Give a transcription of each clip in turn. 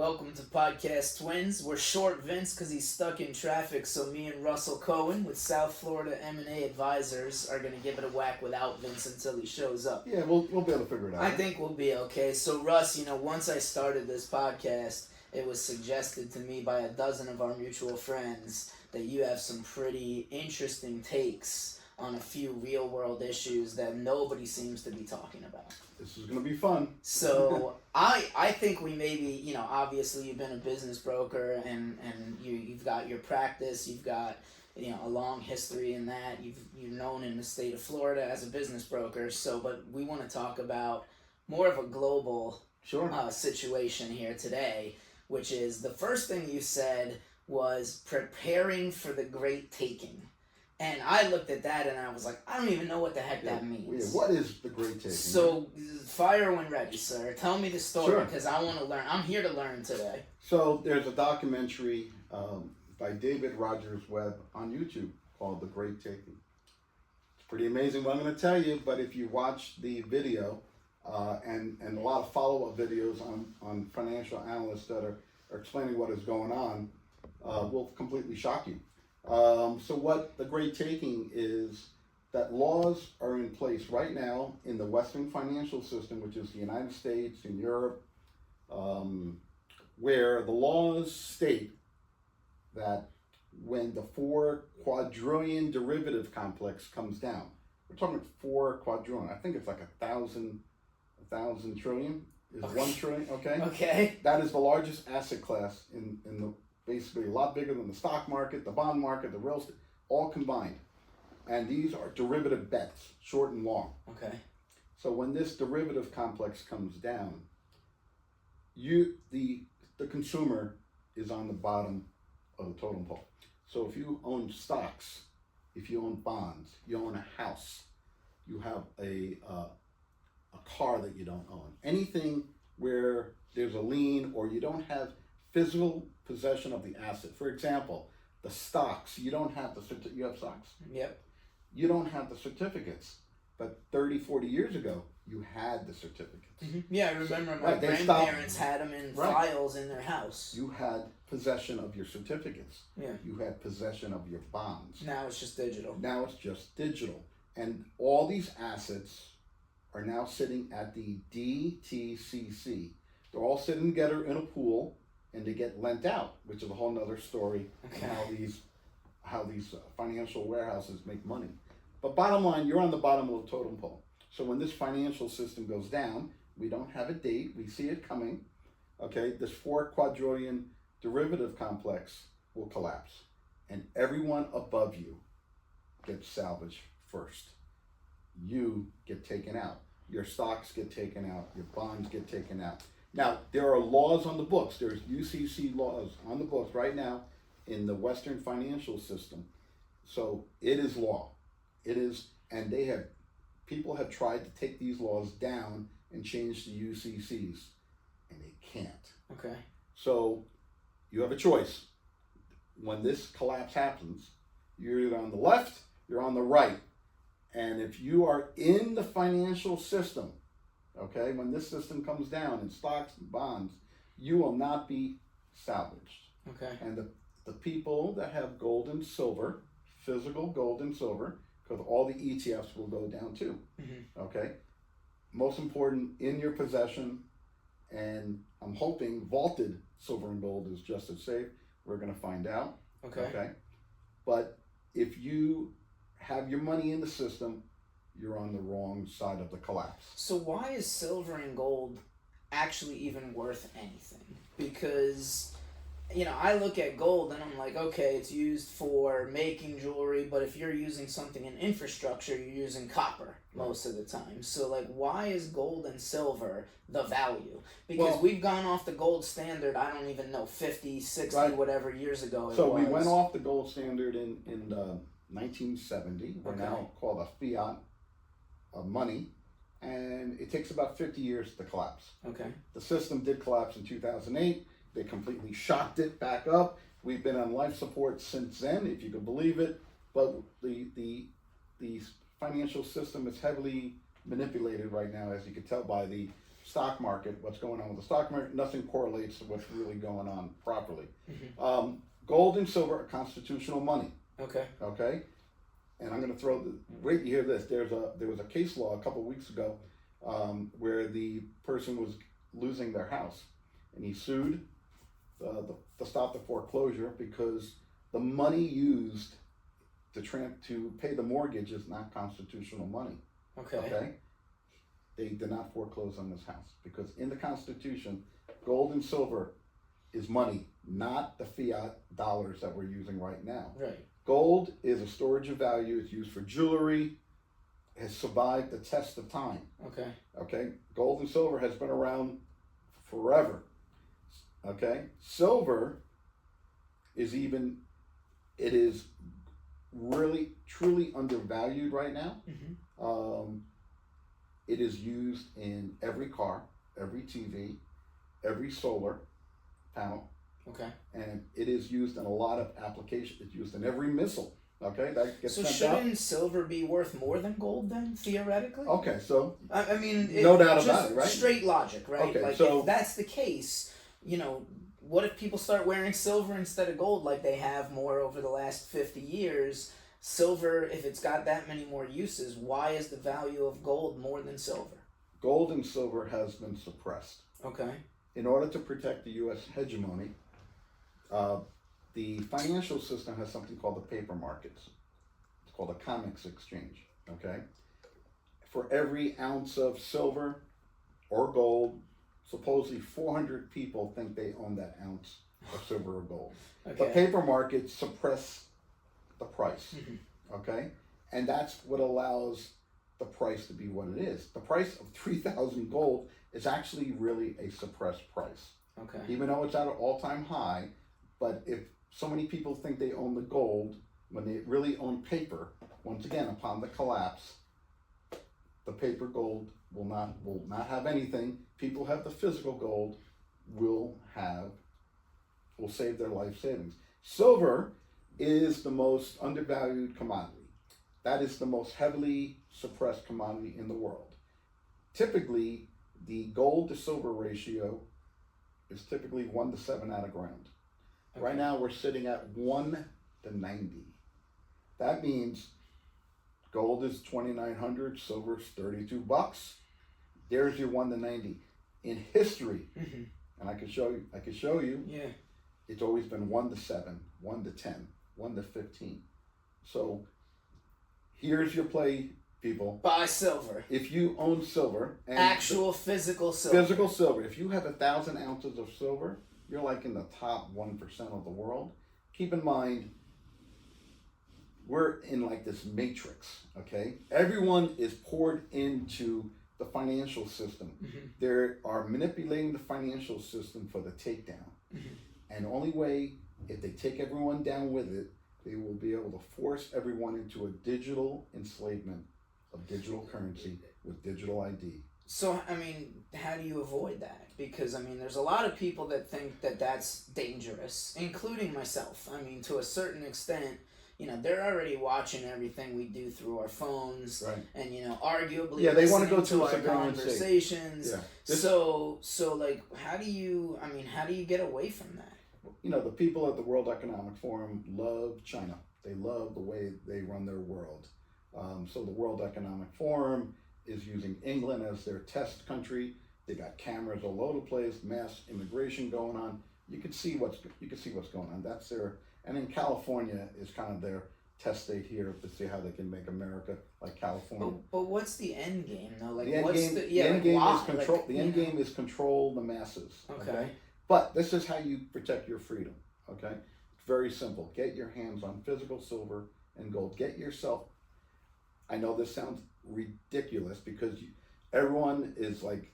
Welcome to Podcast Twins. We're short Vince because he's stuck in traffic, so me and Russell Cohen with South Florida M&A Advisors are going to give it a whack without Vince until he shows up. Yeah, we'll be able to figure it out. I think we'll be okay. So Russ, once I started this podcast, it was suggested to me by a dozen of our mutual friends that you have some pretty interesting takes on a few real-world issues that nobody seems to be talking about. This is going to be fun. So I think we maybe, obviously you've been a business broker and you've got your practice, you've got, a long history in that. You're known in the state of Florida as a business broker. So, but we want to talk about more of a global situation here today, which is the first thing you said was preparing for the great taking. And I looked at that and I was like, I don't even know what the heck that means. What is the great taking? So, fire when ready, sir. Tell me the story because I want to learn. I'm here to learn today. So, there's a documentary by David Rogers Webb on YouTube called The Great Taking. It's pretty amazing what I'm going to tell you, but if you watch the video and a lot of follow-up videos on financial analysts that are explaining what is going on, will completely shock you. So what the great taking is that laws are in place right now in the Western financial system, which is the United States and Europe, where the laws state that when the 4 quadrillion derivative complex comes down, we're talking 4 quadrillion. I think it's like 1,000 trillion is 1 trillion. Okay. Okay. That is the largest asset class in the. Basically a lot bigger than the stock market, the bond market, the real estate, all combined. And these are derivative bets, short and long. Okay. So when this derivative complex comes down, the consumer is on the bottom of the totem pole. So if you own stocks, if you own bonds, you own a house, you have a car that you don't own, anything where there's a lien or you don't have physical possession of the asset. For example, the stocks, you don't have you have stocks? Yep. You don't have the certificates, but 30, 40 years ago, you had the certificates. Mm-hmm. Yeah, I remember my grandparents had them in files in their house. You had possession of your certificates. Yeah. You had possession of your bonds. Now it's just digital. And all these assets are now sitting at the DTCC. They're all sitting together in a pool, and they get lent out, which is a whole nother story. Okay. How these financial warehouses make money. But bottom line, you're on the bottom of the totem pole. So when this financial system goes down, we don't have a date, we see it coming. Okay, this 4 quadrillion derivative complex will collapse, and everyone above you gets salvaged first. You get taken out. Your stocks get taken out. Your bonds get taken out. Now, there are laws on the books. There's UCC laws on the books right now in the Western financial system. So it is law. It is, and people have tried to take these laws down and change the UCCs, and they can't. Okay. So you have a choice. When this collapse happens, you're either on the left, you're on the right. And if you are in the financial system, okay, when this system comes down in stocks and bonds, you will not be salvaged. Okay. And the people that have gold and silver, physical gold and silver, because all the ETFs will go down too. Mm-hmm. Okay. Most important, in your possession, and I'm hoping vaulted silver and gold is just as safe. We're going to find out. Okay. But if you have your money in the system, you're on the wrong side of the collapse. So why is silver and gold actually even worth anything? Because, I look at gold and I'm like, okay, it's used for making jewelry, but if you're using something in infrastructure, you're using copper most of the time. So, why is gold and silver the value? Because we've gone off the gold standard, I don't even know, 50, 60, whatever years ago it was. We went off the gold standard in 1970. We're now called a fiat of money, and it takes about 50 years to collapse. Okay. The system did collapse in 2008. They completely shocked it back up. We've been on life support since then, if you can believe it. But the financial system is heavily manipulated right now, as you can tell by the stock market, what's going on with the stock market, nothing correlates to what's really going on properly. Gold and silver are constitutional money. Okay. Okay, and I'm going to throw wait. You hear this? There was a case law a couple of weeks ago where the person was losing their house, and he sued to stop the foreclosure because the money used to pay the mortgage is not constitutional money. Okay. Okay. They did not foreclose on this house because in the Constitution, gold and silver is money, not the fiat dollars that we're using right now. Right. Gold is a storage of value. It's used for jewelry. Has survived the test of time. Okay. Okay. Gold and silver has been around forever. Okay. Silver is it is really truly undervalued right now. It is used in every car, every TV, every solar panel. Okay. And it is used in a lot of applications. It's used in every missile. Okay, that gets So sent shouldn't out. silver be worth more than gold then, theoretically? Okay, so I mean, no doubt just about it, right? Straight logic, right? Okay, like so if that's the case, what if people start wearing silver instead of gold like they have more over the last 50 years? Silver, if it's got that many more uses, why is the value of gold more than silver? gold and silver has been suppressed. Okay. In order to protect the U.S. hegemony, the financial system has something called the paper markets. It's called a commons exchange, okay? For every ounce of silver or gold, supposedly 400 people think they own that ounce of silver or gold. Okay. The paper markets suppress the price, okay? And that's what allows the price to be what it is. The price of 3,000 gold is actually really a suppressed price. Okay. Even though it's at an all-time high, but if so many people think they own the gold, when they really own paper, once again, upon the collapse, the paper gold will not have anything. People have the physical gold, will save their life savings. Silver is the most undervalued commodity. That is the most heavily suppressed commodity in the world. Typically, the gold to silver ratio is typically 1 to 7 at a ground. Okay. Right now we're sitting at 1 to 90. That means gold is 2,900, silver is $32. There's your 1 to 90. In history, and I could show you, Yeah. it's always been 1 to 7, 1 to 10, 1 to 15. So here's your play, people. Buy silver. If you own silver, and Actual physical silver. If you have 1,000 ounces of silver, you're like in the top 1% of the world. Keep in mind, we're in like this matrix, okay? Everyone is poured into the financial system. They are manipulating the financial system for the takedown. And the only way, if they take everyone down with it, they will be able to force everyone into a digital enslavement of digital currency with digital ID. So, I mean, how do you avoid that? Because, I mean, there's a lot of people that think that that's dangerous, including myself. I mean, to a certain extent, they're already watching everything we do through our phones, right? And arguably, they want to go to to our conversations. Yeah. So like, how do you get away from that? The people at the World Economic Forum love China. They love the way they run their world. So the World Economic Forum is using England as their test country. They got cameras all over the place, mass immigration going on. You can see what's going on. That's their, and in California is kind of their test state here to see how they can make America like California. But what's the end game though? Like, the end what's game, the end game why? is control. The end game is control the masses. Okay. But this is how you protect your freedom. Okay. It's very simple. Get your hands on physical silver and gold. Get yourself. I know this sounds ridiculous because everyone is like,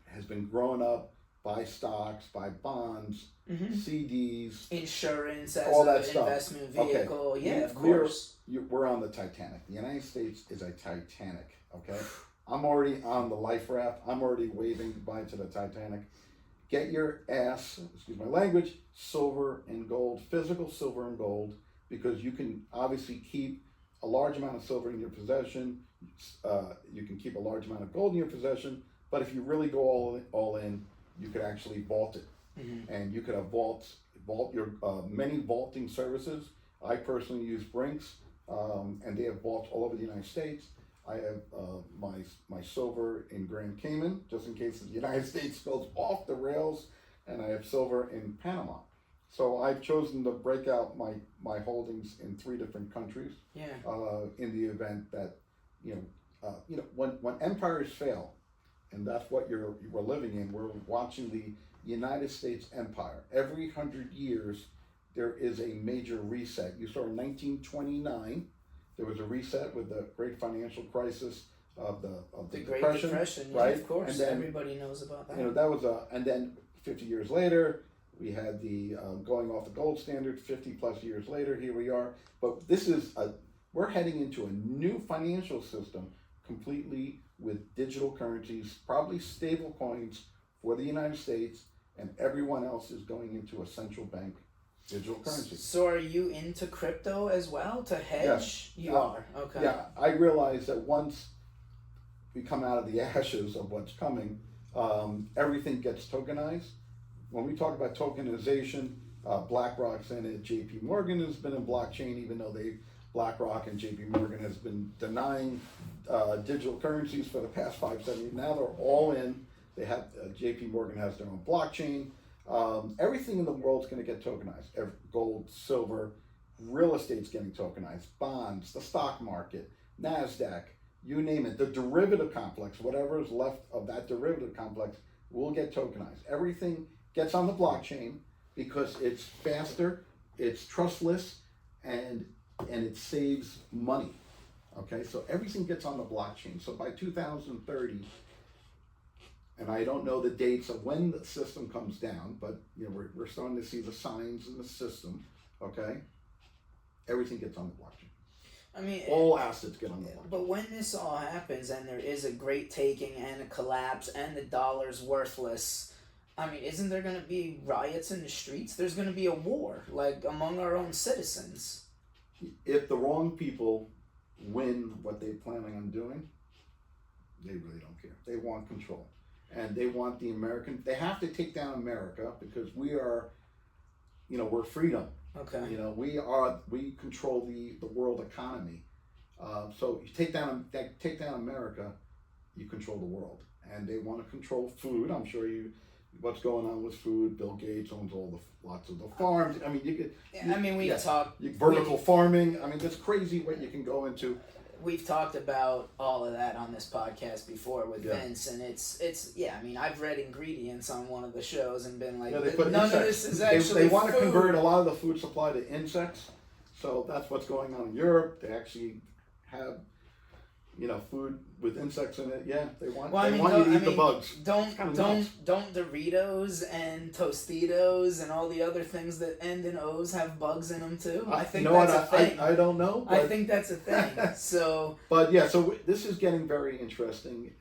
has been growing up, buy stocks, buy bonds, CDs, insurance as all an that stuff. investment vehicle. Okay. Yeah, of course. We're on the Titanic. The United States is a Titanic. Okay. I'm already on the life raft. I'm already waving goodbye to the Titanic. Get your ass, excuse my language, silver and gold, physical silver and gold, because you can obviously keep a large amount of silver in your possession. You can keep a large amount of gold in your possession, But if you really go all in, you could actually vault it, and you could have vault your many vaulting services. I personally use Brinks, and they have vaults all over the United States. I have my silver in Grand Cayman, just in case the United States goes off the rails, and I have silver in Panama. So I've chosen to break out my holdings in 3 different countries. Yeah. In the event that when empires fail, and that's what we're living in. We're watching the United States empire. Every 100 years, there is a major reset. You saw in 1929, there was a reset with the great financial crisis of the Great Depression, right? Yeah, of course, and then, everybody knows about that. That was and then 50 years later, we had the going off the gold standard. 50 plus years later, here we are. But we're heading into a new financial system, completely with digital currencies, probably stable coins for the United States, and everyone else is going into a central bank digital currency. So are you into crypto as well to hedge? Yes. You are, okay. Yeah, I realize that once we come out of the ashes of what's coming, everything gets tokenized. When we talk about tokenization, BlackRock's in it, JP Morgan has been in blockchain, even though BlackRock and JP Morgan has been denying digital currencies for the past 5-7 years. Now they're all in. They have JP Morgan has their own blockchain. Everything in the world's going to get tokenized. Gold, silver, real estate's getting tokenized. Bonds, the stock market, NASDAQ, you name it. The derivative complex, whatever is left of that derivative complex, will get tokenized. Everything gets on the blockchain because it's faster, it's trustless, and it saves money. Okay, so everything gets on the blockchain. So by 2030, and I don't know the dates of when the system comes down, but we're starting to see the signs in the system. Okay, everything gets on the blockchain. I mean, all assets get on the blockchain. But when this all happens and there is a great taking and a collapse and the dollar's worthless, I mean, isn't there going to be riots in the streets? There's going to be a war, like among our own citizens. If the wrong people win what they're planning on doing, they really don't care. They want control. And they want they have to take down America because we are, we're freedom. Okay. We control the world economy. So you take down America, you control the world. And they want to control food. I'm sure what's going on with food. Bill Gates owns lots of the farms. I mean, we've talked vertical farming. I mean, that's crazy what you can go into. We've talked about all of that on this podcast before with Vince, and it's I mean, I've read ingredients on one of the shows and been like, none of this is actually They want to food. convert a lot of the food supply to insects, so that's what's going on in Europe. They actually have food with insects in it. Yeah, they want you to eat the bugs. Don't Doritos and Tostitos and all the other things that end in O's have bugs in them too? I think that's a thing. I don't know. I think that's a thing. So. But yeah, so this is getting very interesting.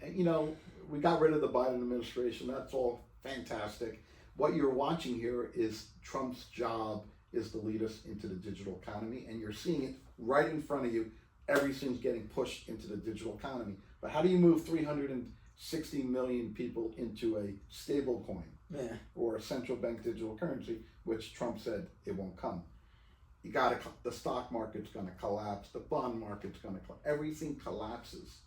We got rid of the Biden administration. That's all fantastic. What you're watching here is Trump's job is to lead us into the digital economy, and you're seeing it right in front of you. Everything's getting pushed into the digital economy. But how do you move 360 million people into a stable coin or a central bank digital currency, which Trump said it won't come? The stock market's going to collapse. The bond market's going to collapse. Everything collapses.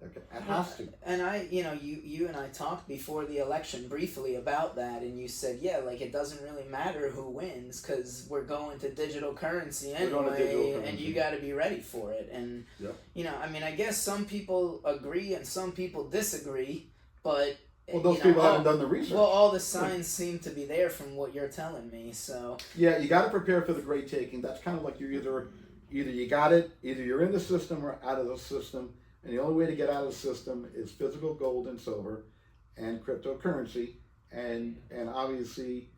Okay, it has to. And you and I talked before the election briefly about that, and you said, it doesn't really matter who wins because we're going to digital currency anyway, and you got to be ready for it. And I mean, I guess some people agree and some people disagree, but those people haven't done the research. Well, all the signs seem to be there from what you're telling me. So yeah, you got to prepare for the great taking. That's kind of like you're either you got it, either you're in the system or out of the system. And the only way to get out of the system is physical gold and silver and cryptocurrency. And obviously,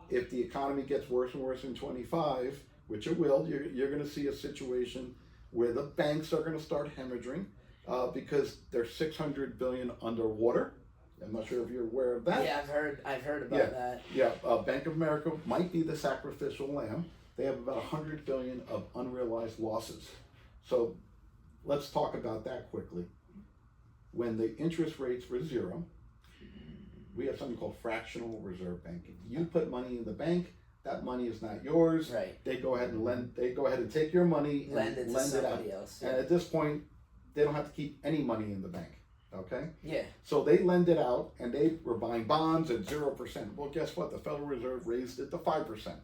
if the economy gets worse and worse in 25, which it will, you're going to see a situation where the banks are going to start hemorrhaging because they're $600 billion underwater. I'm not sure if you're aware of that. Yeah, I've heard about that. Yeah, Bank of America might be the sacrificial lamb. They have about $100 billion of unrealized losses. So let's talk about that quickly. when the interest rates were zero, we have something called fractional reserve banking. You put money in the bank, that money is not yours. Right. They go ahead and lend. They go ahead and take your money and Lend it to lend it out. somebody else. And Yeah. at this point, they don't have to keep any money in the bank. Okay. Yeah. So they lend it out, and they were buying bonds at 0%. Well, guess what? The Federal Reserve raised it to 5%.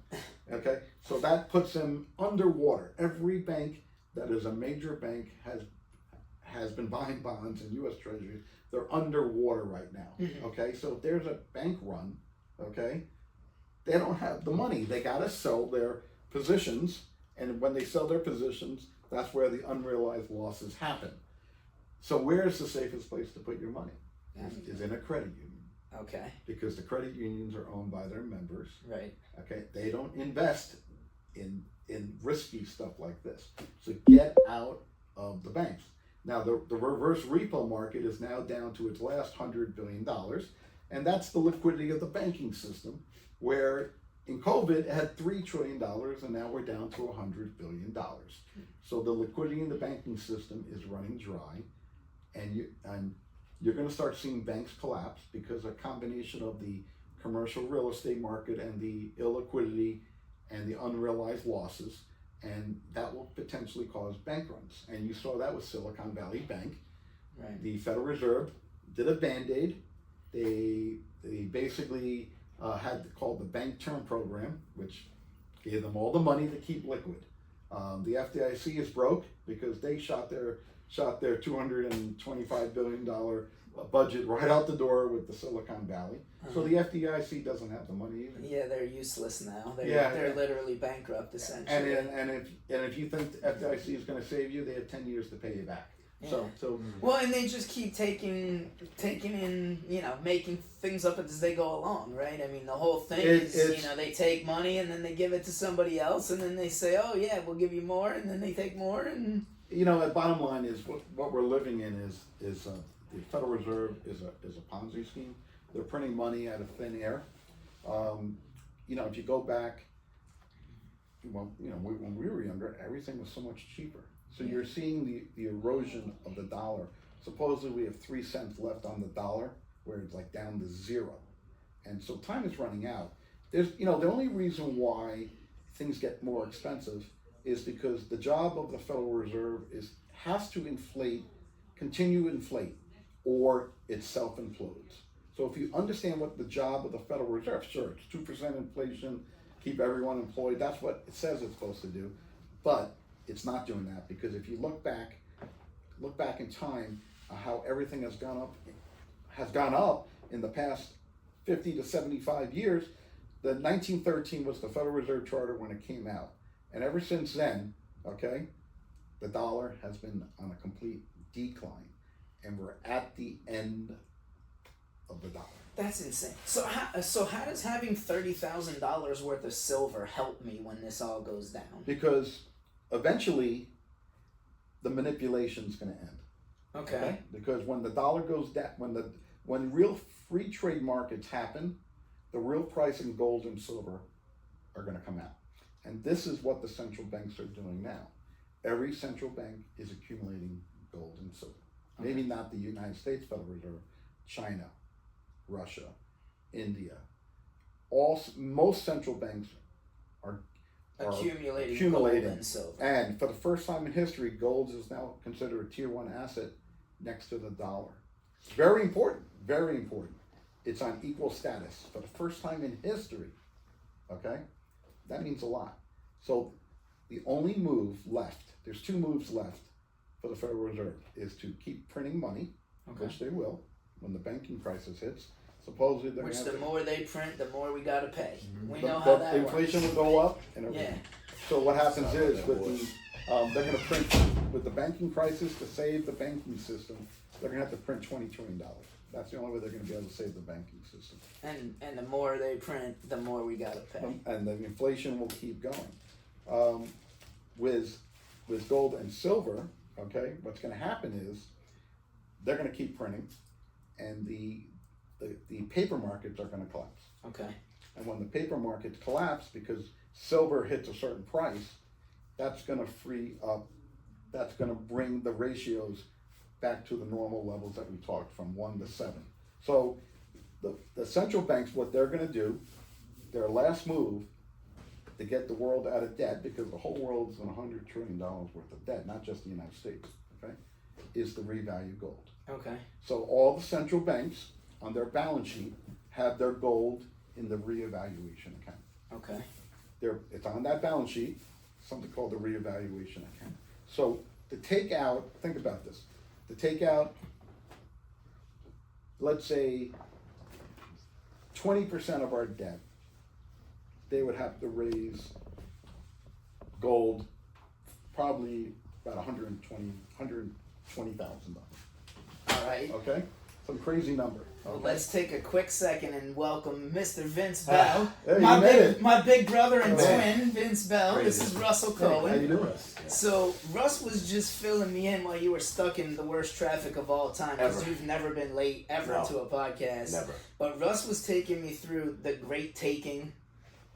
Okay. So that puts them underwater. Every bank that is a major bank has been buying bonds and U.S. Treasuries. They're underwater right now. Mm-hmm. Okay. So if there's a bank run, okay, they don't have the money. They gotta sell their positions, and when they sell their positions, that's where the unrealized losses happen. So where's the safest place to put your money? Is in a credit union. Okay. Because the credit unions are owned by their members. Right. Okay. They don't invest in risky stuff like this. So get out of the banks. Now the reverse repo market is now down to its last $100 billion, and that's the liquidity of the banking system, where in COVID it had $3 trillion, and now we're down to $100 billion. So the liquidity in the banking system is running dry, and you're going to start seeing banks collapse because a combination of the commercial real estate market and the illiquidity and the unrealized losses, and that will potentially cause bank runs. And you saw that with Silicon Valley Bank. Right. The Federal Reserve did a Band-Aid. They basically had called the Bank Term Program, which gave them all the money to keep liquid. The FDIC is broke because they shot their $225 billion budget right out the door with the Silicon Valley. So the FDIC doesn't have the money either. Yeah, they're useless now. They're literally bankrupt essentially. And if you think the FDIC is going to save you, they have 10 years to pay you back. Yeah. So well, and they just keep taking in, making things up as they go along, right? I mean, the whole thing is, they take money and then they give it to somebody else, and then they say, oh yeah, we'll give you more, and then they take more, and the bottom line is what we're living in is the Federal Reserve is a Ponzi scheme. They're printing money out of thin air. If you go back, when we were younger, everything was so much cheaper. So you're seeing the erosion of the dollar. Supposedly we have 3 cents left on the dollar, where it's like down to zero. And so time is running out. There's, the only reason why things get more expensive is because the job of the Federal Reserve has to continue to inflate, or it self-implodes. So if you understand what the job of the Federal Reserve, sure, it's 2% inflation, keep everyone employed. That's what it says it's supposed to do, but it's not doing that, because if you look back in time, how everything has gone up in the past 50 to 75 years. The 1913 was the Federal Reserve Charter when it came out, and ever since then, okay, the dollar has been on a complete decline, and we're at the end of the dollar. that's insane. So how does having $30,000 worth of silver help me when this all goes down? Because eventually, the manipulation's going to end. Okay. Because when the dollar goes down, when real free trade markets happen, the real price in gold and silver are going to come out. And this is what the central banks are doing now. Every central bank is accumulating gold and silver. Okay. Maybe not the United States Federal Reserve, China, Russia, India. Most central banks are accumulating gold and silver. And for the first time in history, gold is now considered a tier 1 asset next to the dollar. Very important, very important. It's on equal status for the first time in history. Okay? That means a lot. So the only move left, there's 2 moves left for the Federal Reserve, is to keep printing money, which they will when the banking crisis hits. Supposedly they're Which the more they print, the more we gotta pay. Mm-hmm. We know how that works. Inflation will go up and everything. Yeah. So what happens is they're going to print, with the banking crisis, to save the banking system, they're going to have to print $20 trillion. That's the only way they're going to be able to save the banking system. And the more they print, the more we gotta pay. And the inflation will keep going. With gold and silver, okay, what's going to happen is they're going to keep printing, and the paper markets are going to collapse. Okay. And when the paper markets collapse, because silver hits a certain price, that's going to free up, that's going to bring the ratios back to the normal levels that we talked from 1 to 7. So the central banks, what they're going to do, their last move to get the world out of debt, because the whole world's in $100 trillion worth of debt, not just the United States, okay, is to revalue gold. Okay. So all the central banks on their balance sheet have their gold in the reevaluation account. Okay. It's on that balance sheet, something called the reevaluation account. So to take out, think about this, to take out, let's say, 20% of our debt, they would have to raise gold probably about $120,000. All right. Okay? Some crazy number. Well, Okay? let's take a quick second and welcome Mr. Vince Bell, Hey, my big brother and Man. twin, Vince Bell. Crazy. This is Russell Hey, how you Cohen. doing? So Russ was just filling me in while you were stuck in the worst traffic of all time, because Ever. you've never been late ever No. to a podcast. Never. But Russ was taking me through the great taking.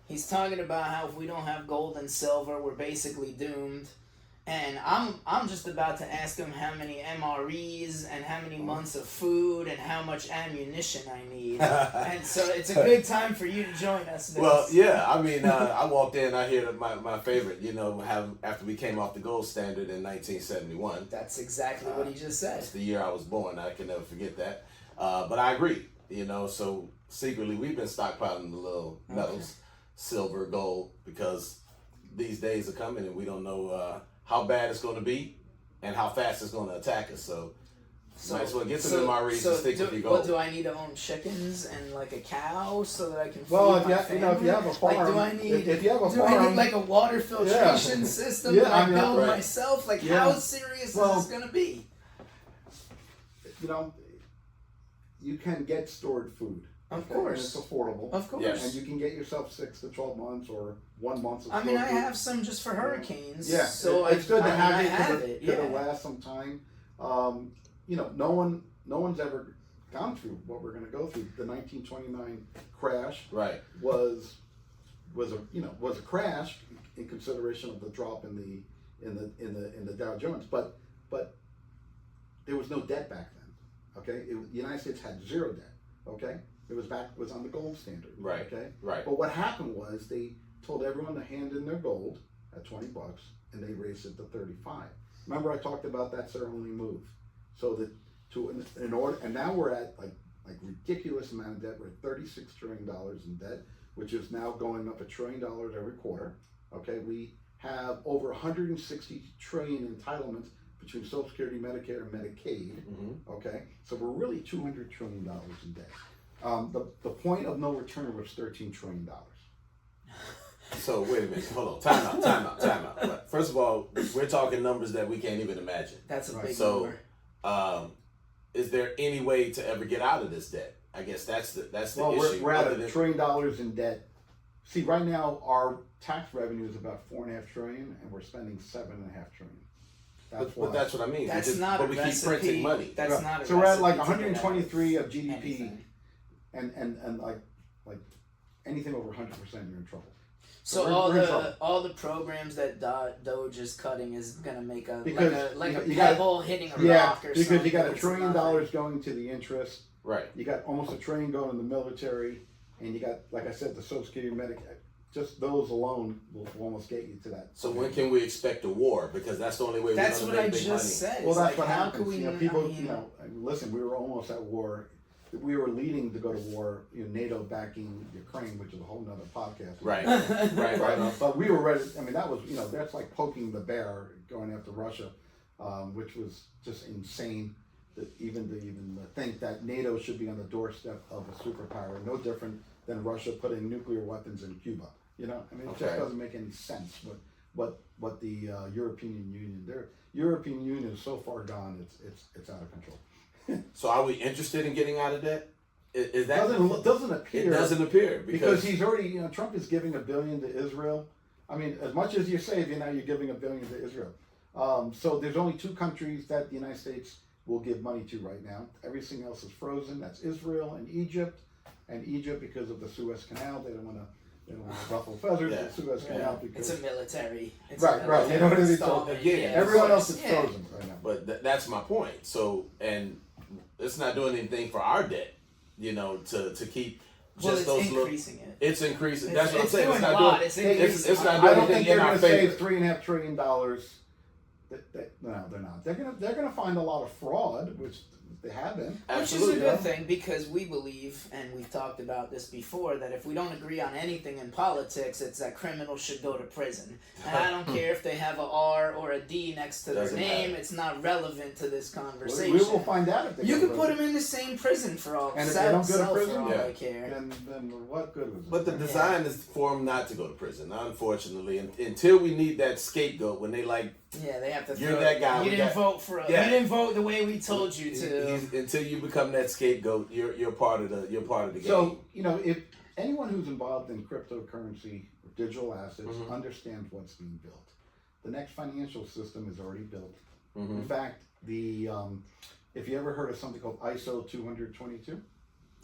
He's talking about how if we don't have gold and silver, we're basically doomed. And I'm just about to ask him how many MREs and how many months of food and how much ammunition I need. And so it's a good time for you to join us, Vince. Well, yeah, I mean, I walked in, I hear my favorite, after we came off the gold standard in 1971. That's exactly what he just said. That's the year I was born. I can never forget that. But I agree, so secretly we've been stockpiling the little metals, silver, gold, because these days are coming and we don't know how bad it's going to be and how fast it's going to attack us. So might as well get some MREs and stick with your gold. What do I need to own? Chickens and like a cow so that I can feed Well, my if you family? have a farm, like, do I need? if you have a do I farm, need like a water filtration system Yeah, that I I mean, build right. myself? Like, Yeah. how serious Well, is this gonna be? You can get stored food. Of okay, course. and it's affordable. Of course. Yes. And you can get yourself 6 to 12 months or 1 month of I mean, I stored food. have some just for hurricanes. Yeah, So it's good to I have mean, it. I have it. Could Yeah. last some time. No one's ever gone through what we're going to go through. The 1929 crash Right. was a crash in consideration of the drop in the Dow Jones, but there was no debt back then. Okay, the United States had zero debt. Okay, it was on the gold standard. Right. Okay, Right. but what happened was they told everyone to hand in their gold at $20, and they raised it to 35. Remember, I talked about that's their only move. So that in order, and now we're at like ridiculous amount of debt. We're at $36 trillion in debt, which is now going up $1 trillion every quarter. Okay, we have over 160 trillion entitlements between Social Security, Medicare, and Medicaid. Mm-hmm. Okay, so we're really $200 trillion in debt. The point of no return was $13 trillion. So wait a minute, hold on, time out. Right. First of all, we're talking numbers that we can't even imagine. That's a Right. big So, number. Is there any way to ever get out of this debt? I guess that's the issue. We're at other $1 than- trillion in debt. See, right now our tax revenue is about $4.5 trillion, and we're spending $7.5 trillion. But that's what I mean. That's because, not but a we recipe. keep printing money. That's Right. not a So we're at like recipe to get out 123 of GDP, anything. and like anything over 100%, you're in trouble. So we're in trouble. all the programs that Doge is cutting is gonna make a Because a you got- pebble hitting a Yeah, rock or because something. you got $1 It's trillion nothing. going to the interest. Right. You got almost $1 trillion going in the military, and you got, like I said, the Social Security, Medicare. Just those alone will almost get you to that. So when can we expect a war? Because that's the only way That's we're what going I to make just big said. Well, It's that's like, what how happens. could we? People, I mean, listen, we were almost at war. We were leading to go to war. NATO backing Ukraine, which is a whole nother podcast. money. Right. But we were ready. I mean, that was, that's like poking the bear going after Russia, which was just insane. That even to think that NATO should be on the doorstep of a superpower, no different than Russia putting nuclear weapons in Cuba. I mean, it just Okay. doesn't make any sense. What the European Union, their European Union is so far gone, it's out of control. So are we interested in getting out of debt? Is that Doesn't appear. It doesn't appear Because he's already, Trump is giving $1 billion to Israel. I mean, as much as you save, you're giving $1 billion to Israel. So there's only 2 countries that the United States will give money to right now. Everything else is frozen. That's Israel and Egypt. And Egypt, because of the Suez Canal, they don't want They don't want Russell feathers Yeah. and Suez Canal because It's a military. It's Right, a right. You know what I mean? So, installment. again, everyone else is Yeah. frozen right now. But that's my point. So, and it's not doing anything for our debt, to keep just Well, it's those increasing it. It's increasing. It's- That's what I'm it's saying. It's doing a not lot. doing. It's It's not I doing don't think anything they're in going our to save favor. $3.5 trillion. No, they're not. They're gonna find a lot of fraud, which they have been. Absolutely. Which is a good thing because we believe, and we've talked about this before, that if we don't agree on anything in politics, it's that criminals should go to prison. And I don't care if they have a R or a D next to their Doesn't name; matter. it's not relevant to this conversation. We will find out if they You go could to put prison. them in the same prison for all. And if they don't go to prison, for all yeah. I care. Then what good was it? But the design is for them not to go to prison, unfortunately, until we need that scapegoat when they like. Yeah, they have to. You're that guy. You We didn't got- vote for us. Yeah. You didn't vote the way we told you to. Until you become that scapegoat, you're part of the game. So, if anyone who's involved in cryptocurrency or digital assets Mhm. understands what's being built. The next financial system is already built. Mhm. In fact, if you ever heard of something called ISO 222,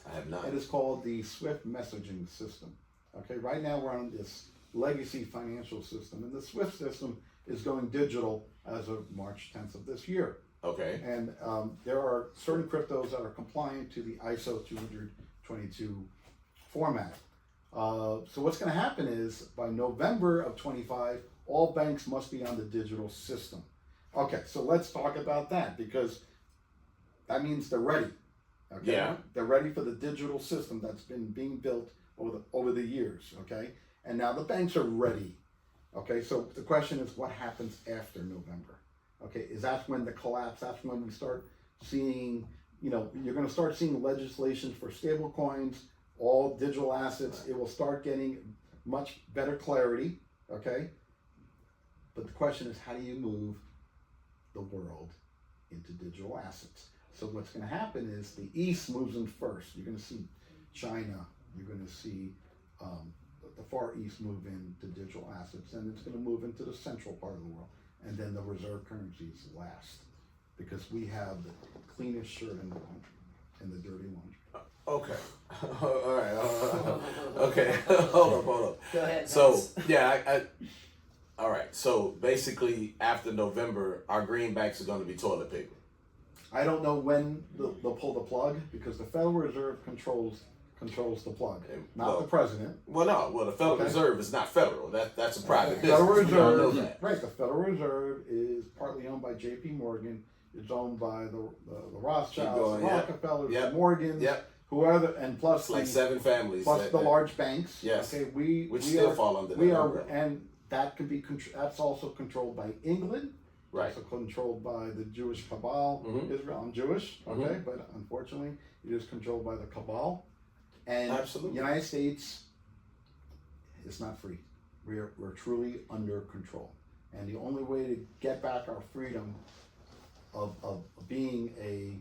I have not. it is called the Swift messaging system. Okay, right now we're on this legacy financial system, and the Swift system is going digital as of March 10th of this year. Okay. And there are certain cryptos that are compliant to the ISO 222 format. So what's going to happen is by November of 25, all banks must be on the digital system. Okay, so let's talk about that because that means they're ready. Okay, Yeah. they're ready for the digital system that's been being built over the years. Okay, and now the banks are ready. Okay, so the question is, what happens after November? Okay, is that when the collapse? That's when we start seeing, you're going to start seeing legislation for stable coins, all digital assets. It will start getting much better clarity. Okay, but the question is, how do you move the world into digital assets? So what's going to happen is the East moves in first. You're going to see China. You're going to see the Far East move into digital assets, and it's going to move into the central part of the world, and then the reserve currencies last, because we have the cleanest shirt in the laundry and the dirty laundry. Okay. All right. Okay. Hold up. Go ahead. So Vince. yeah, all right. So basically, after November, our greenbacks are going to be toilet paper. I don't know when they'll pull the plug, because the Federal Reserve controls the plug, not the president. Well, no. Well, the Federal Reserve is not federal. That's a private The business. Federal We all know Reserve, that. right? The Federal Reserve is partly owned by J.P. Morgan. It's owned by the Rothschilds, going, the yep. Rockefellers, Yep. the Morgans, Yep. whoever, and plus It's like 7 families. plus the large banks. Yes. Okay, which we still are, fall under we that are, umbrella. and that can be that's also controlled by England. Right. Also controlled by the Jewish cabal. Mhm. Israel. I'm Jewish, okay, Mhm. but unfortunately, it is controlled by the cabal. And Absolutely. the United States is not free. We're truly under control. And the only way to get back our freedom of being a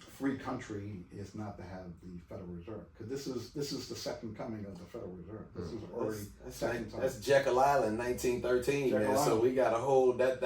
free country is not to have the Federal Reserve. Because this is the second coming of the Federal Reserve. This is already second time. That's Jekyll Island, 1913, Jekyll man. So Island. we got a whole that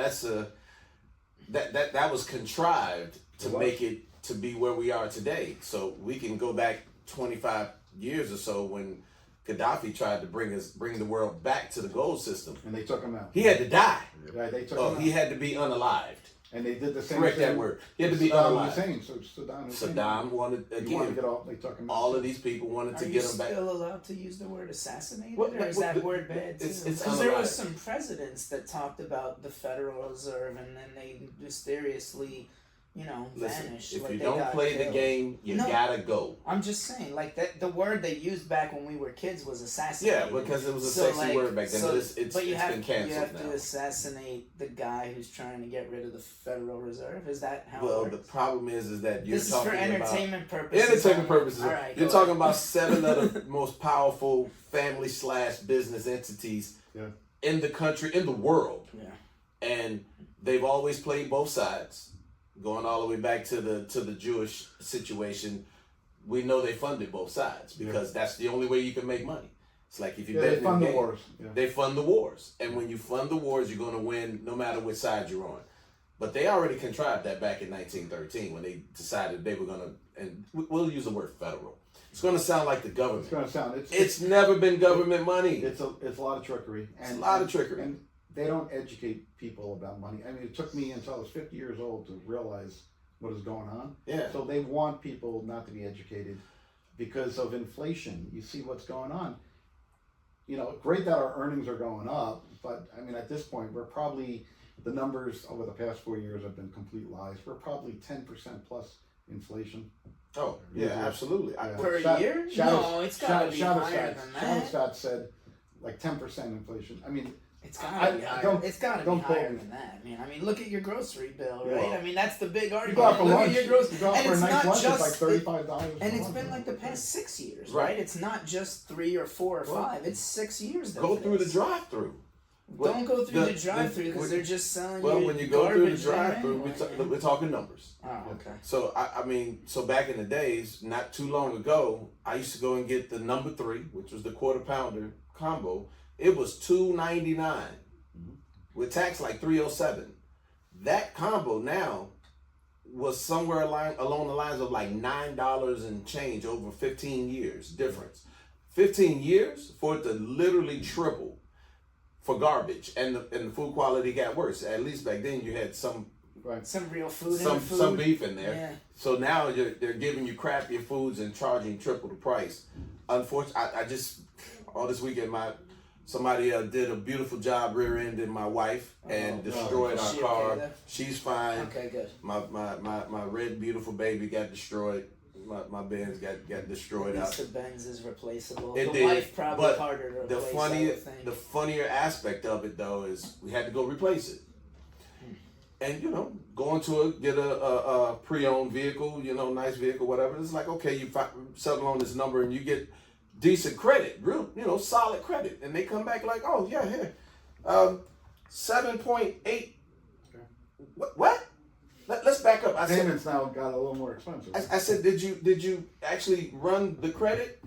was contrived to It was. make it to be where we are today. So we can go back 25 years or so when Gaddafi tried to bring the world back to the gold system. And they took him out. He had to die. Right, they took Oh, him out. he had to be unalived. And they did the same Correct thing. that word. He had to be Saddam unalived. Hussein. So Saddam Hussein. Saddam wanted He wanted to again. get off. They took him out. All of these people wanted Are to you get him back. still allowed to use the word assassinated, What- or is what- that what- word bad too? it's Because there was unalive. some presidents that talked about the Federal Reserve, and then they mysteriously, Listen, vanished. if like you they don't got play the killed. game, you No. gotta go. I'm just saying, like that. The word they used back when we were kids was Yeah, assassinated. because it was a So, sexy like, word back then. so- but it's but you have, been you canceled have now. to assassinate the guy who's trying to get rid of the Federal Reserve. Is that how Well, it the works? problem is that you're This is talking for about entertainment purposes. entertainment purposes. All right, You're go talking ahead. about 7 of the most powerful family/business entities Yeah. in the country, in the world, Yeah. and they've always played both sides. Going all the way back to the Jewish situation, we know they funded both sides because that's the only way you can make money. It's like if you bet They in fund the game, wars. Yeah. they fund the wars, and when you fund the wars, you're going to win no matter which side you're on. But they already contrived that back in 1913 when they decided they were going to, and we'll use the word federal. It's going to sound like the It's government. going to sound. It's never been government money. It's a lot of trickery. It's a lot of trickery. And they don't educate people about money. I mean, it took me until I was 50 years old to realize what is going on. Yeah. So they want people not to be educated because of inflation. You see what's going on. You know, great that our earnings are going up, but I mean, at this point, we're probably, the numbers over the past 4 years have been complete lies. We're probably 10% plus inflation. Oh, yeah, absolutely. Yeah. Per year? No, it's gotta be higher than that. Shadowstat said like 10% inflation. I mean, It's gotta be higher. It's gotta be don't quote higher me. than that. I mean, look at your grocery bill, Yeah. right? I mean, that's the big you argument. go out for Look lunch, at your you grocery, go out and for a it's nice not lunch, just it's like $35. and a it's month. been like the past 6 years, Right. right? It's not just 3 or 4 or Well, 5. It's 6 years. Go through the drive-through. Don't go through the drive-through because they're just selling you when you go through the garbage there drive-through, anyway. we're talking numbers. Oh, okay. So I mean, so back in the days, not too long ago, I used to go and get the number 3, which was the quarter pounder combo. It was $2.99 with tax like $3.07. That combo now was somewhere along the lines of like $9 and change over 15 years difference. 15 years for it to literally triple for garbage, and the food quality got worse. At least back then you had some real food. some beef in there. Yeah. So now they're giving you crappier foods and charging triple the price. Unfortunately, I just all this weekend somebody did a beautiful job rear-ending my wife and destroyed Is our she car. okay, though? She's fine. Okay, good. My red beautiful baby got destroyed. My Benz got destroyed At out. least the Benz is replaceable. It the did, wife probably but harder to the replace. funnier aspect of it though is we had to go replace it. And going to get a pre-owned vehicle, nice vehicle, whatever. It's like, okay, you settle on this number and you get decent credit, real, solid credit, and they come back like, oh yeah, here, 7.8. What? Let's back up. Payments now got a little more expensive. I said, did you actually run the credit,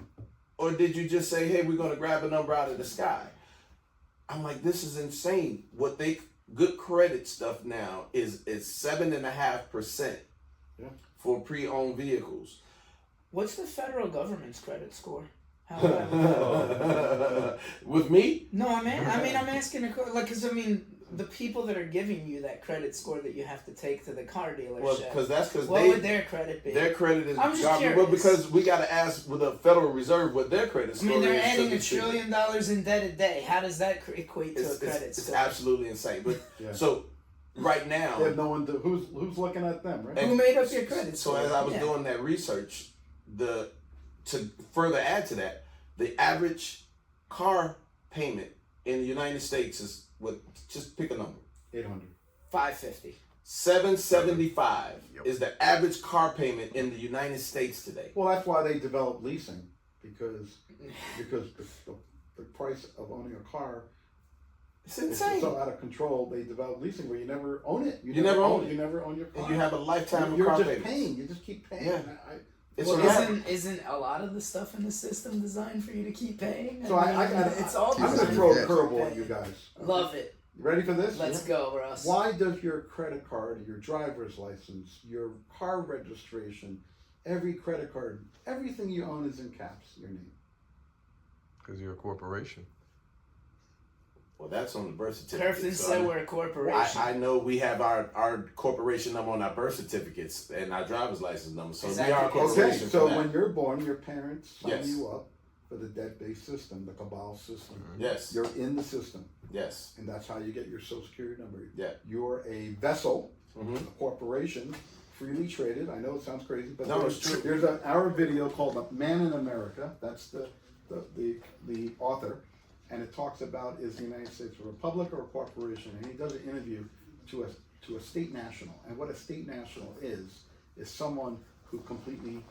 or did you just say, hey, we're gonna grab a number out of the sky? I'm like, this is insane. What good credit stuff now is 7.5% for pre-owned vehicles. What's the federal government's credit score? How would I know? With me? No, I'm asking because the people that are giving you that credit score that you have to take to the car dealership. Well, because what would their credit be? Their credit is I'm just garbage. curious. Well, because we got to ask with the Federal Reserve what their credit score is. they're adding to $1 trillion in debt a day. How does that equate to a credit score? It's absolutely insane. But so right now, they have no one who's looking at them, right? Who made up your credit score? So as I was doing that research, to further add to that, the average car payment in the United States is just pick a number. 800. $550. $775 is the average car payment in the United States today. Well, that's why they developed leasing because the price of owning a car It's is insane. so out of control. They developed leasing where you never own it. You never own it. You never own your car. And you have a lifetime of You're car just payments. paying. You just keep paying. Yeah. It's Well, a isn't a lot of the stuff in the system designed for you to keep paying? So I got. it's all I'm going to designed throw for a you to curveball keep at you paying. guys. Love it. Ready for this? Let's go, Russ. Why does your credit card, your driver's license, your car registration, every credit card, everything you own is in caps, your name? Because you're a corporation. Well, that's on the birth certificate. Curfton so said we're a corporation. I know we have our corporation number on our birth certificates and our driver's license number, so Exactly. we are a Okay, corporation. so for that. when you're born, your parents sign Yes. you up for the debt-based system, the cabal system. Yes. You're in the system, Yes. and that's how you get your social security number. Yeah. You're a vessel, Mm-hmm. a corporation, freely traded. I know it sounds crazy, but No, it's true. there's our video called "Man in America." That's the author, and it talks about is the United States a republic or a corporation, and he does an interview to a state national, and what a state national is someone who completely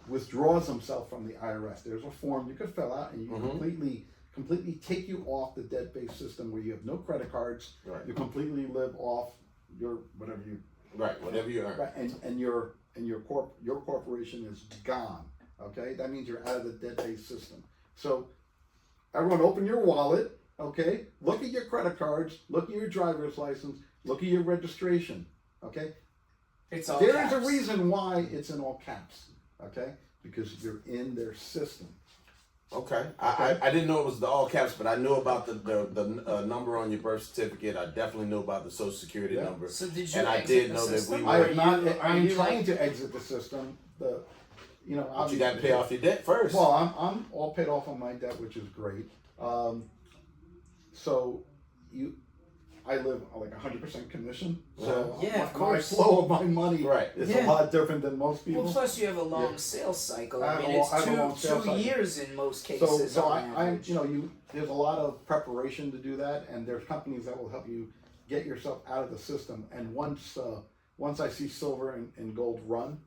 withdraws himself from the IRS. There's a form you could fill out, and you completely take you off the debt-based system where you have no credit cards. Right. You completely live off your whatever you Whatever you earn. right, and your corporation is gone. Okay, that means you're out of the debt-based system. So, everyone, open your wallet. Okay, look at your credit cards. Look at your driver's license. Look at your registration. Okay, It's all there caps. is a reason why it's in all caps. Okay, because you're in their system. Okay. I didn't know it was the all caps, but I knew about the number on your birth certificate. I definitely knew about the social security number. So did you And I exit did the know that system? we I were. have not. Are I'm you trying like- to exit the system. But you obviously, got to pay off your debt first. Well, I'm all paid off on my debt, which is great. So I live like 100% commission. So Yeah, of my course. flow of my money Right. is Yeah. a lot different than most people. Well, plus you have a long Yeah. sales cycle. I I have mean, a lo- it's I have a long two sales cycle. years in most cases. So on I average. there's a lot of preparation to do that, and there's companies that will help you get yourself out of the system. And once I see silver and gold run,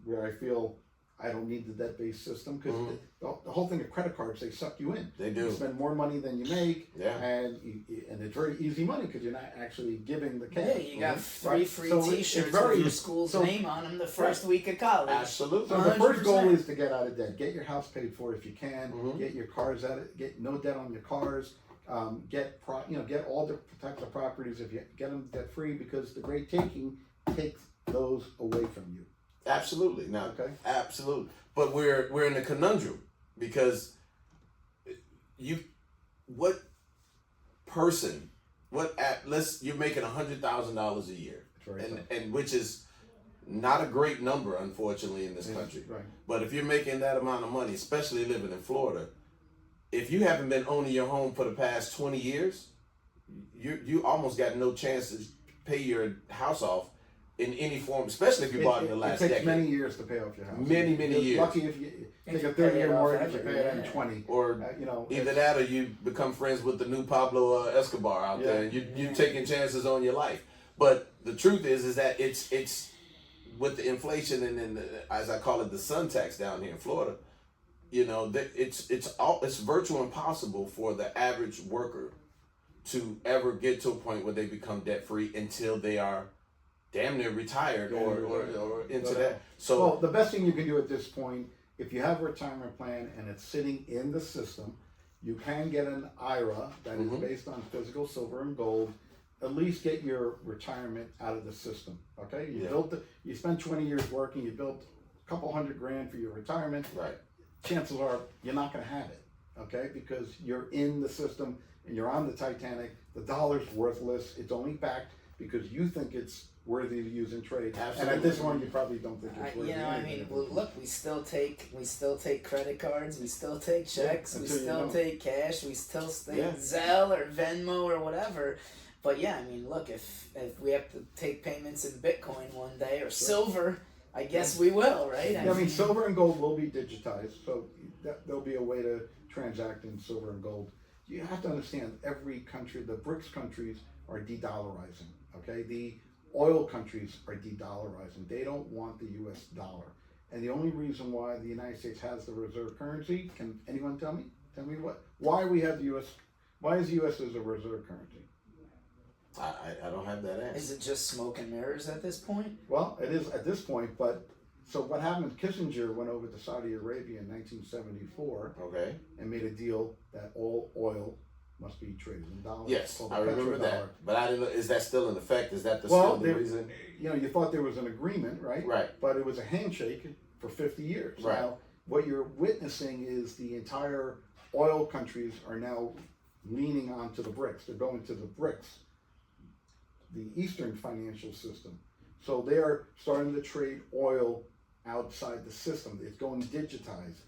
where I feel I don't need the debt-based system, because the whole thing of credit cards, they suck you in. They do. You spend more money than you make, Yeah. and it's very easy money because you're not actually giving the cash. Yeah, you got three Right? free So T-shirts very- with your school's so- name on them the first week of college. Absolutely. So the first goal 100%. is to get out of debt. Get your house paid for if you can. Get your cars out. Get no debt on your cars. Get all the protected properties if you get them debt free, because the great taking takes those away from you. Absolutely. Now, Okay. absolutely. But we're in a conundrum because what person, you're making $100,000 a year, It's very tough. and which is not a great number, unfortunately, in this country. Right. But if you're making that amount of money, especially living in Florida, if you haven't been owning your home for the past 20 years, you almost got no chance to pay your house off in any form, especially if you bought in the last It takes decade. many years to pay off your house. Many You're years. Lucky if you take you a pay 30-year it off mortgage, you ever, pay it in yeah. 20. Or either it's- that, or you become friends with the new Pablo Escobar out there, and you're taking chances on your life. But the truth is that it's with the inflation and then as I call it, the sun tax down here in Florida. It's virtually impossible for the average worker to ever get to a point where they become debt free until they are damn near retired or into that. So well, the best thing you can do at this point, if you have a retirement plan and it's sitting in the system, you can get an IRA that is based on physical silver and gold. At least get your retirement out of the system. Okay, you spent 20 years working, you built a couple $100,000 for your retirement. right. Chances are you're not going to have it. Okay, because you're in the system and you're on the Titanic. The dollar's worthless. It's only backed because you think it's worthy to use in trade. Absolutely. And at this point, you probably don't think it's worthy. Look, we still take credit cards, we still take checks, we until you still don't. take cash, we still take Yeah. Zelle or Venmo or whatever. But yeah, I mean, look, if we have to take payments in Bitcoin one day or silver, I guess we will, right? Yeah, I mean, silver and gold will be digitized, so there'll be a way to transact in silver and gold. You have to understand, every country, the BRICS countries are de-dollarizing, okay? The oil countries are de-dollarizing. They don't want the U.S. dollar. And the only reason why the United States has the reserve currency, can anyone tell me? Tell me why we have the U.S., why is the U.S. as a reserve currency? I don't have that answer. Is it just smoke and mirrors at this point? Well, it is at this point, but so what happened, Kissinger went over to Saudi Arabia in 1974 Okay. and made a deal that all oil must be traded in dollars. Yes, called the I remember petrodollar. that. But I didn't know, is that still in effect? Is that Well, still the reason? you thought there was an agreement, right? Right. But it was a handshake for 50 years. Right. Now, what you're witnessing is the entire oil countries are now leaning onto the BRICS. They're going to the BRICS, the Eastern financial system. So they are starting to trade oil outside the system. It's going digitized.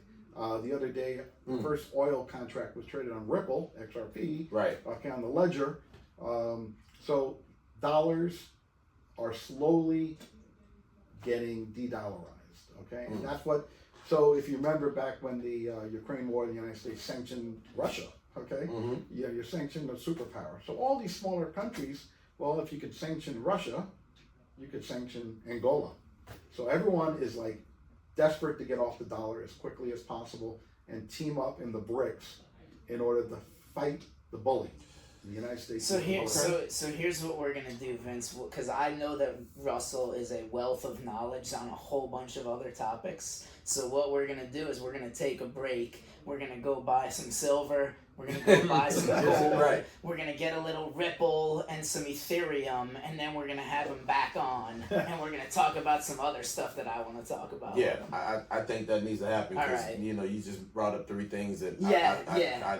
The other day, the first oil contract was traded on Ripple, XRP, Right. on the ledger. So dollars are slowly getting de-dollarized, okay? And that's what, so if you remember back when the Ukraine war, the United States sanctioned Russia, okay? You're sanctioning a superpower. So all these smaller countries, well, if you could sanction Russia, you could sanction Angola. So everyone is like desperate to get off the dollar as quickly as possible and team up in the BRICS in order to fight the bully. The United States. So is the here, bully. so here's what we're gonna do, Vince, because I know that Russell is a wealth of knowledge on a whole bunch of other topics. So what we're gonna do is we're gonna take a break. We're gonna go buy some silver, We're gonna go buy some gold. Right. We're gonna get a little Ripple and some Ethereum, and then we're gonna have them back on, and we're gonna talk about some other stuff that I want to talk about. Yeah, I think that needs to happen because Alright. you know you just brought up 3 things that I love.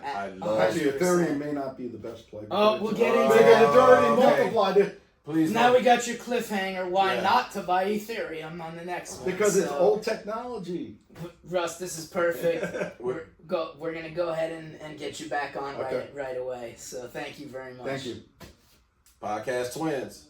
Actually, 100%. Ethereum may not be the best play. Oh, we'll get They into get that. already Okay. multiplied it Please Now don't. we got your cliffhanger. Why Yeah. not to buy Ethereum on the next one? because it's So, old technology. Russ, this is perfect. We're gonna go ahead and get you back on Okay. right away. So thank you very much. Thank you. Podcast twins.